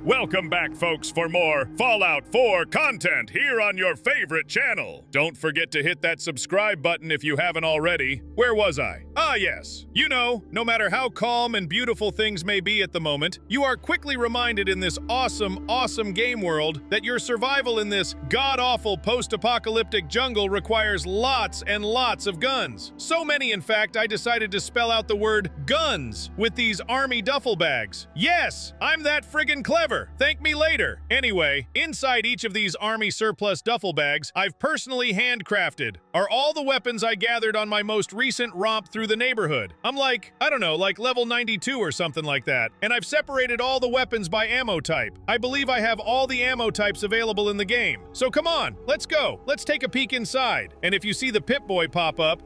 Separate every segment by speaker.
Speaker 1: Welcome back, folks, for more Fallout 4 content here on your favorite channel. Don't forget to hit that subscribe button if you haven't already. Where was I? Ah, yes. You know, no matter how calm and beautiful things may be at the moment, you are quickly reminded in this awesome game world that your survival in this god-awful post-apocalyptic jungle requires lots and lots of guns. So many, in fact, I decided to spell out the word guns with these army duffel bags. Yes, I'm that friggin' clever. Thank me later. Anyway, inside each of these army surplus duffel bags, I've personally handcrafted are all the weapons I gathered on my most recent romp through the neighborhood. I'm like, I don't know, like level 92 or something like that. And I've separated all the weapons by ammo type. I believe I have all the ammo types available in the game. So come on, let's go. Let's take a peek inside. And if you see the Pip-Boy pop up,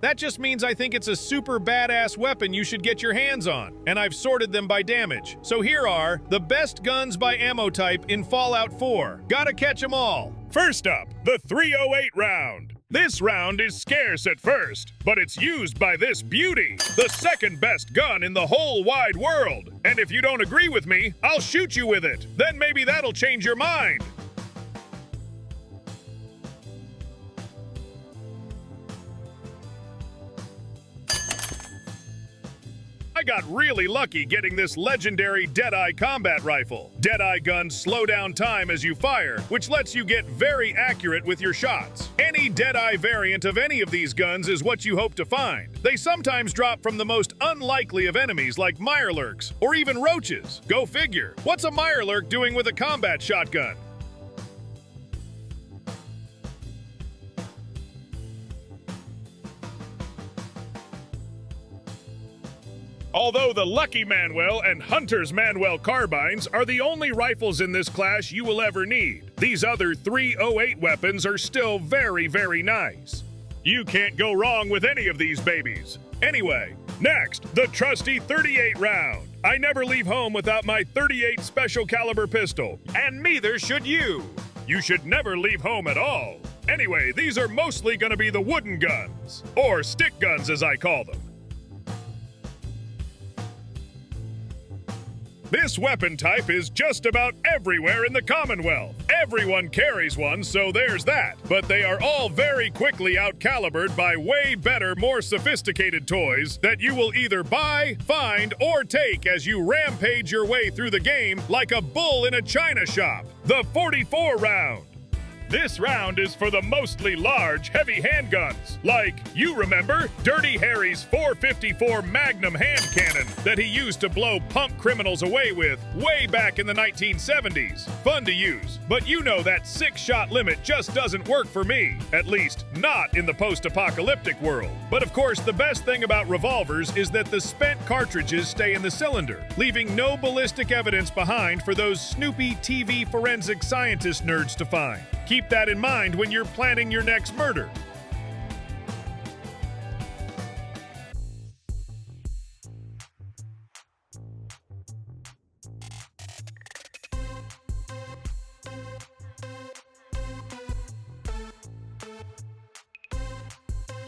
Speaker 1: that just means I think it's a super badass weapon you should get your hands on, and I've sorted them by damage. So here are the best guns by ammo type in Fallout 4. Gotta catch them all.
Speaker 2: First up, the 308 round. This round is scarce at first, but it's used by this beauty, the second best gun in the whole wide world. And if you don't agree with me, I'll shoot you with it. Then maybe that'll change your mind. I got really lucky getting this legendary Deadeye combat rifle. Deadeye guns slow down time as you fire, which lets you get very accurate with your shots. Any Deadeye variant of any of these guns is what you hope to find. They sometimes drop from the most unlikely of enemies like mirelurks or even roaches. Go figure. What's a mirelurk doing with a combat shotgun? Although the Lucky Manuel and Hunter's Manuel carbines are the only rifles in this class you will ever need, these other 308 weapons are still very nice. You can't go wrong with any of these babies. Anyway, next, the trusty 38 round. I never leave home without my 38 special caliber pistol, and neither should you. You should never leave home at all. Anyway, these are mostly gonna be the wooden guns, or stick guns as I call them. This weapon type is just about everywhere in the Commonwealth. Everyone carries one, so there's that. But they are all very quickly out-calibered by way better, more sophisticated toys that you will either buy, find, or take as you rampage your way through the game like a bull in a china shop. The 44 round. This round is for the mostly large, heavy handguns, like, you remember, Dirty Harry's 454 Magnum hand cannon that he used to blow punk criminals away with way back in the 1970s. Fun to use, but you know that 6-shot limit just doesn't work for me, at least not in the post-apocalyptic world. But of course, the best thing about revolvers is that the spent cartridges stay in the cylinder, leaving no ballistic evidence behind for those snoopy TV forensic scientist nerds to find. Keep that in mind when you're planning your next murder.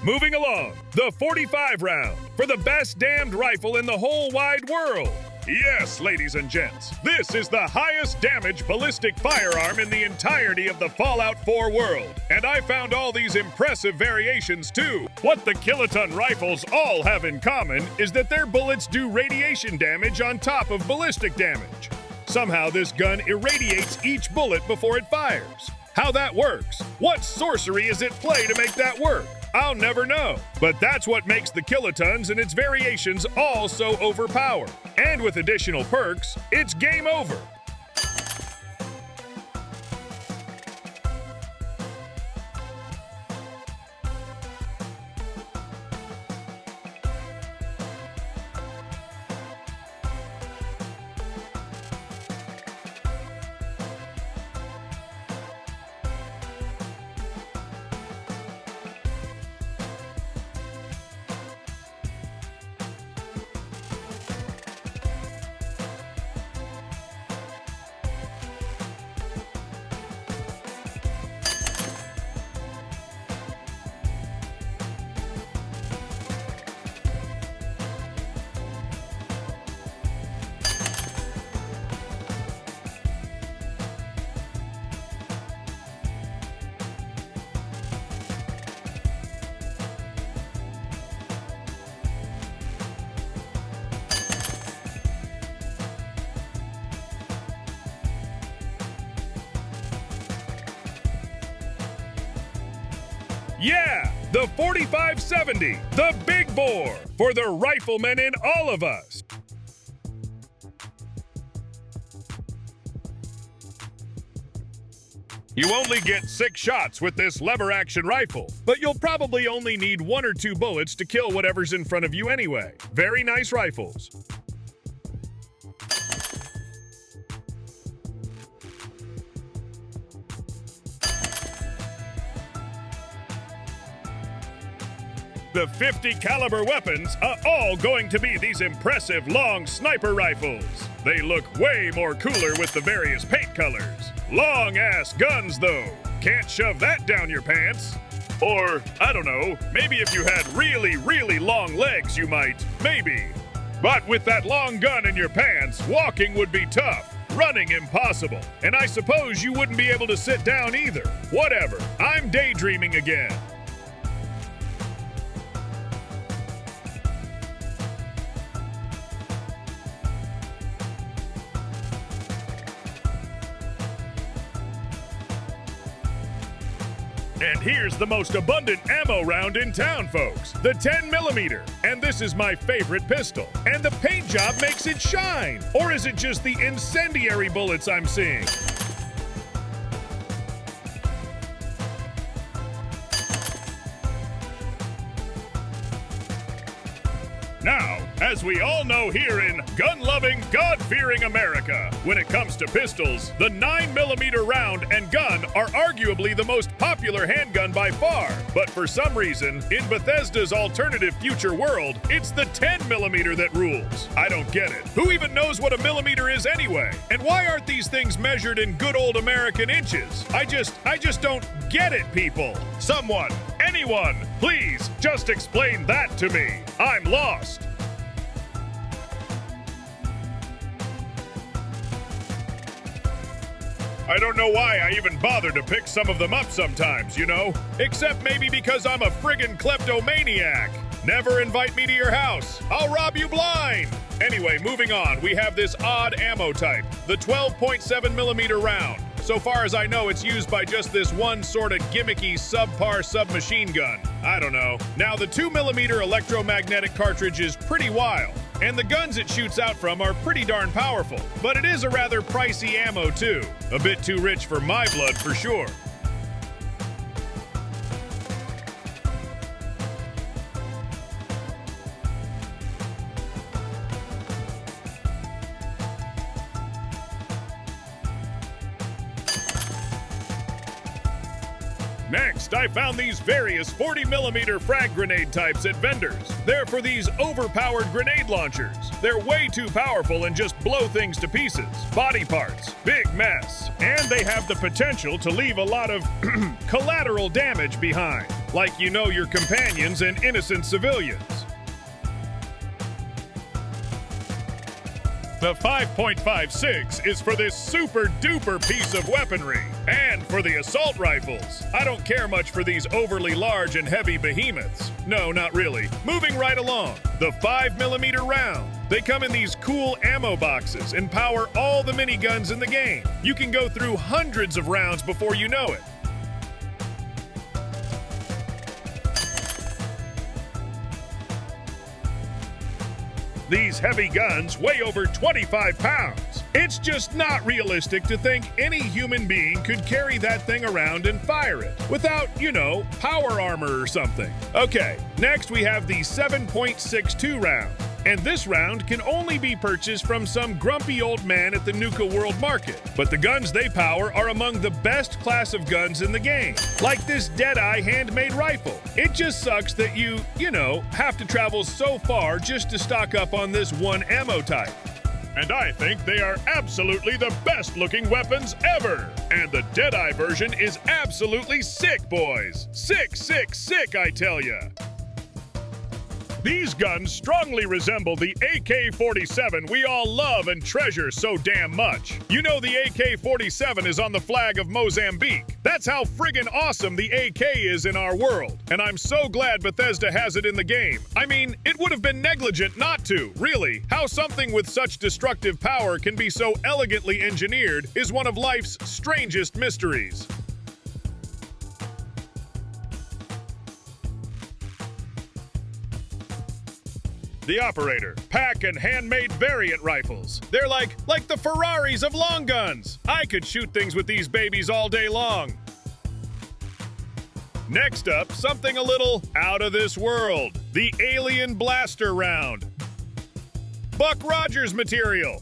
Speaker 2: Moving along, the 45 round for the best damned rifle in the whole wide world. Yes, ladies and gents, this is the highest damage ballistic firearm in the entirety of the Fallout 4 world. And I found all these impressive variations too. What the kiloton rifles all have in common is that their bullets do radiation damage on top of ballistic damage. Somehow this gun irradiates each bullet before it fires. How that works? What sorcery is at play to make that work? I'll never know. But that's what makes the kilotons and its variations all so overpowered. And with additional perks, it's game over. Yeah, the 4570, the big bore, for the riflemen in all of us. You only get 6 shots with this lever-action rifle, but you'll probably only need 1 or 2 bullets to kill whatever's in front of you anyway. Very nice rifles. The 50 caliber weapons are all going to be these impressive long sniper rifles. They look way more cooler with the various paint colors. Long ass guns though. Can't shove that down your pants. Or, I don't know, maybe if you had really, really long legs you might, maybe. But with that long gun in your pants, walking would be tough. Running impossible. And I suppose you wouldn't be able to sit down either. Whatever, I'm daydreaming again. And here's the most abundant ammo round in town, folks. The 10mm. And this is my favorite pistol. And the paint job makes it shine. Or is it just the incendiary bullets I'm seeing? Now, as we all know here in gun-loving, God-fearing America, when it comes to pistols, the 9mm round and gun are arguably the most popular handgun by far. But for some reason, in Bethesda's alternative future world, it's the 10mm that rules. I don't get it. Who even knows what a millimeter is anyway? And why aren't these things measured in good old American inches? I just don't get it, people. Someone, anyone, please just explain that to me. I'm lost. I don't know why I even bother to pick some of them up sometimes, you know? Except maybe because I'm a friggin' kleptomaniac. Never invite me to your house. I'll rob you blind. Anyway, moving on, we have this odd ammo type, the 12.7mm round. So far as I know, it's used by just this one sort of gimmicky subpar submachine gun. I don't know. Now, the 2mm electromagnetic cartridge is pretty wild, and the guns it shoots out from are pretty darn powerful. But it is a rather pricey ammo, too. A bit too rich for my blood, for sure. Next, I found these various 40mm frag grenade types at vendors. They're for these overpowered grenade launchers. They're way too powerful and just blow things to pieces. Body parts, big mess. And they have the potential to leave a lot of collateral damage behind, like you know your companions and innocent civilians. The 5.56 is for this super duper piece of weaponry. And for the assault rifles. I don't care much for these overly large and heavy behemoths. No, not really. Moving right along, the 5mm round. They come in these cool ammo boxes and power all the miniguns in the game. You can go through hundreds of rounds before you know it. These heavy guns weigh over 25 pounds. It's just not realistic to think any human being could carry that thing around and fire it without, you know, power armor or something. Okay, next we have the 7.62 round. And this round can only be purchased from some grumpy old man at the Nuka World Market. But the guns they power are among the best class of guns in the game. Like this Deadeye handmade rifle. It just sucks that you know, have to travel so far just to stock up on this one ammo type. And I think they are absolutely the best looking weapons ever. And the Deadeye version is absolutely sick, boys. Sick, sick, sick, I tell ya. These guns strongly resemble the AK-47 we all love and treasure so damn much. You know the AK-47 is on the flag of Mozambique. That's how friggin' awesome the AK is in our world. And I'm so glad Bethesda has it in the game. I mean, it would have been negligent not to, really. How something with such destructive power can be so elegantly engineered is one of life's strangest mysteries.
Speaker 1: The operator. Pack and handmade variant rifles. They're like the Ferraris of long guns. I could shoot things with these babies all day long. Next up, something a little out of this world. The Alien Blaster Round. Buck Rogers material.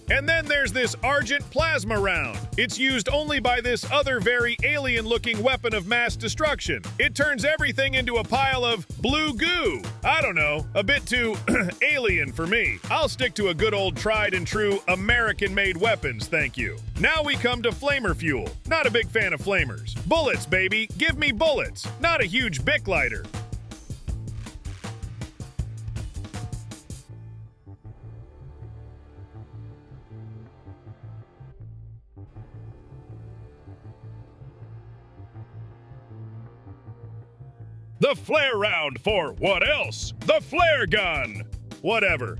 Speaker 1: And then there's this Argent Plasma Round. It's used only by this other very alien-looking weapon of mass destruction. It turns everything into a pile of blue goo. I don't know, a bit too alien for me. I'll stick to a good old tried and true American-made weapons, thank you. Now we come to flamer fuel. Not a big fan of flamers. Bullets, baby, give me bullets. Not a huge Bic lighter. The flare round for what else? The flare gun! Whatever.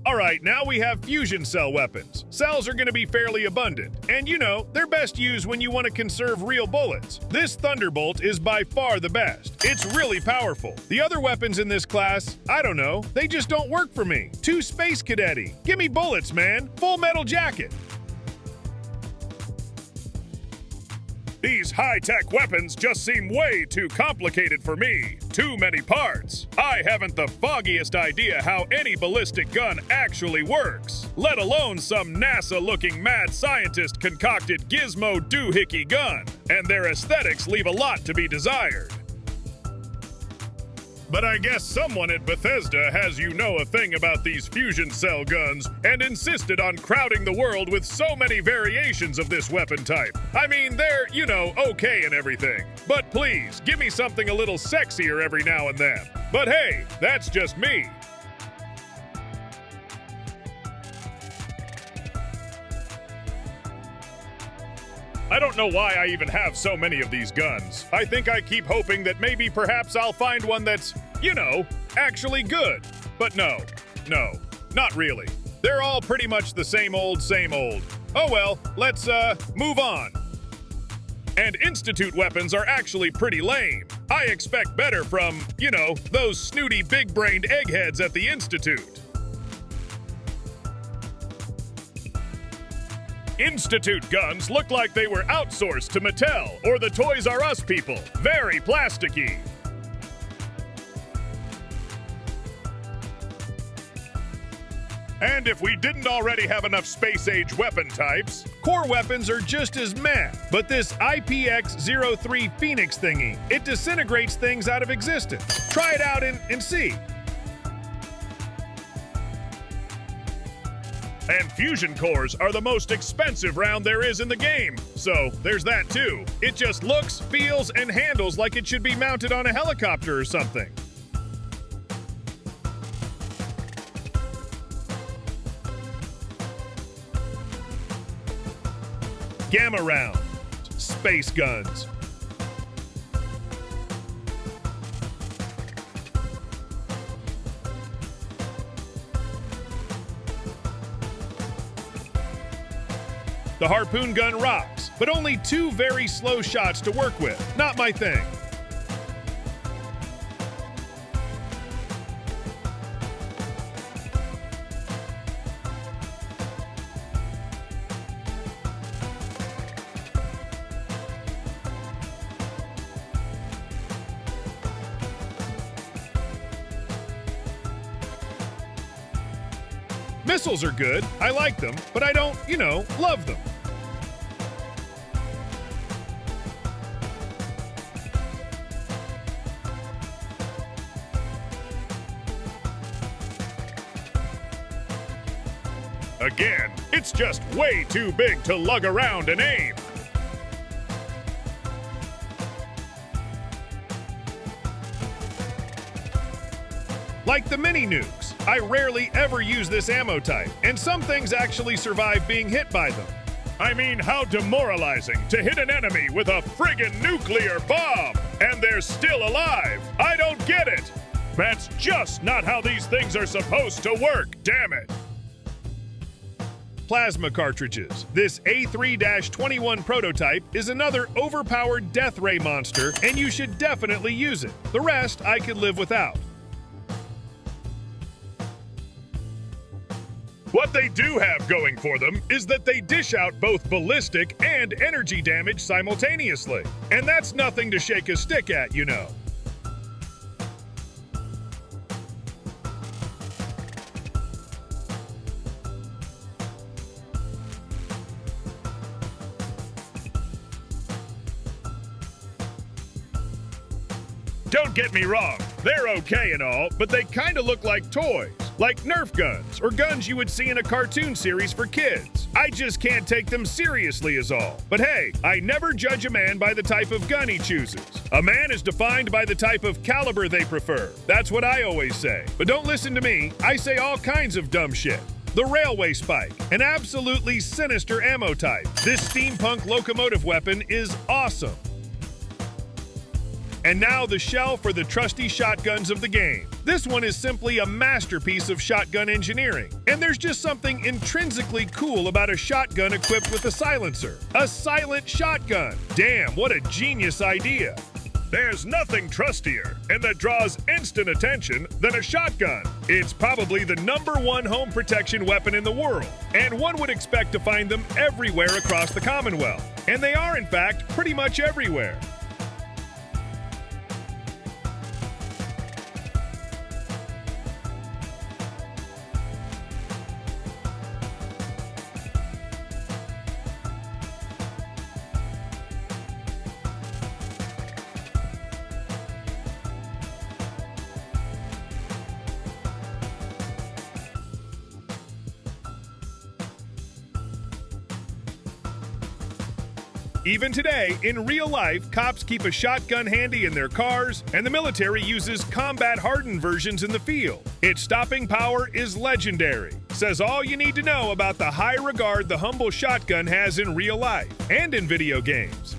Speaker 1: Alright, now we have fusion cell weapons. Cells are gonna be fairly abundant, and you know, they're best used when you want to conserve real bullets. This Thunderbolt is by far the best. It's really powerful. The other weapons in this class, I don't know, they just don't work for me. Too space cadet-y. Give me bullets, man. Full metal jacket.
Speaker 2: These high-tech weapons just seem way too complicated for me. Too many parts. I haven't the foggiest idea how any ballistic gun actually works, let alone some NASA-looking mad scientist concocted gizmo doohickey gun. And their aesthetics leave a lot to be desired. But I guess someone at Bethesda has a thing about these fusion cell guns and insisted on crowding the world with so many variations of this weapon type. I mean, they're, okay and everything. But please, give me something a little sexier every now and then. But hey, that's just me. I don't know why I even have so many of these guns. I think I keep hoping that maybe perhaps I'll find one that's, actually good. But no, not really. They're all pretty much the same old. Oh well, let's, move on. And Institute weapons are actually pretty lame. I expect better from, those snooty big-brained eggheads at the Institute. Institute guns look like they were outsourced to Mattel or the Toys R Us people. Very plasticky. And if we didn't already have enough space-age weapon types,
Speaker 1: core weapons are just as meh. But this IPX-03 Phoenix thingy, it disintegrates things out of existence. Try it out and see.
Speaker 2: And fusion cores are the most expensive round there is in the game, so there's that too.
Speaker 1: It just looks, feels, and handles like it should be mounted on a helicopter or something. Gamma round, space guns. The harpoon gun rocks, but only 2 very slow shots to work with. Not my thing. Missiles are good, I like them, but I don't, love them.
Speaker 2: Again, it's just way too big to lug around and aim.
Speaker 1: Like the mini nukes, I rarely ever use this ammo type, and some things actually survive being hit by them.
Speaker 2: I mean, how demoralizing to hit an enemy with a friggin' nuclear bomb, and they're still alive. I don't get it. That's just not how these things are supposed to work, damn it!
Speaker 1: Plasma cartridges. This A3-21 prototype is another overpowered death ray monster, and you should definitely use it. The rest I could live without.
Speaker 2: What they do have going for them is that they dish out both ballistic and energy damage simultaneously. And that's nothing to shake a stick at, you know. Don't get me wrong, they're okay and all, but they kinda look like toys. Like Nerf guns, or guns you would see in a cartoon series for kids. I just can't take them seriously is all. But hey, I never judge a man by the type of gun he chooses. A man is defined by the type of caliber they prefer. That's what I always say. But don't listen to me, I say all kinds of dumb shit. The railway spike, an absolutely sinister ammo type. This steampunk locomotive weapon is awesome. And now the shell for the trusty shotguns of the game. This one is simply a masterpiece of shotgun engineering. And there's just something intrinsically cool about a shotgun equipped with a silencer. A silent shotgun. Damn, what a genius idea. There's nothing trustier and that draws instant attention than a shotgun. It's probably the #1 home protection weapon in the world, and one would expect to find them everywhere across the Commonwealth. And they are, in fact, pretty much everywhere. Even today, in real life, cops keep a shotgun handy in their cars, and the military uses combat-hardened versions in the field. Its stopping power is legendary. Says all you need to know about the high regard the humble shotgun has in real life and in video games.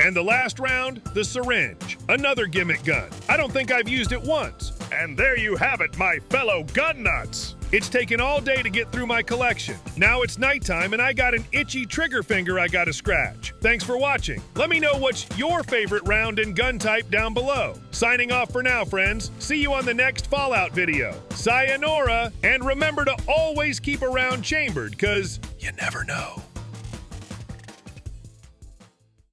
Speaker 2: And the last round, the syringe, another gimmick gun. I don't think I've used it once. And there you have it, my fellow gun nuts. It's taken all day to get through my collection. Now it's nighttime and I got an itchy trigger finger I gotta scratch. Thanks for watching. Let me know what's your favorite round and gun type down below. Signing off for now, friends. See you on the next Fallout video. Sayonara, and remember to always keep a round chambered, cause you never know.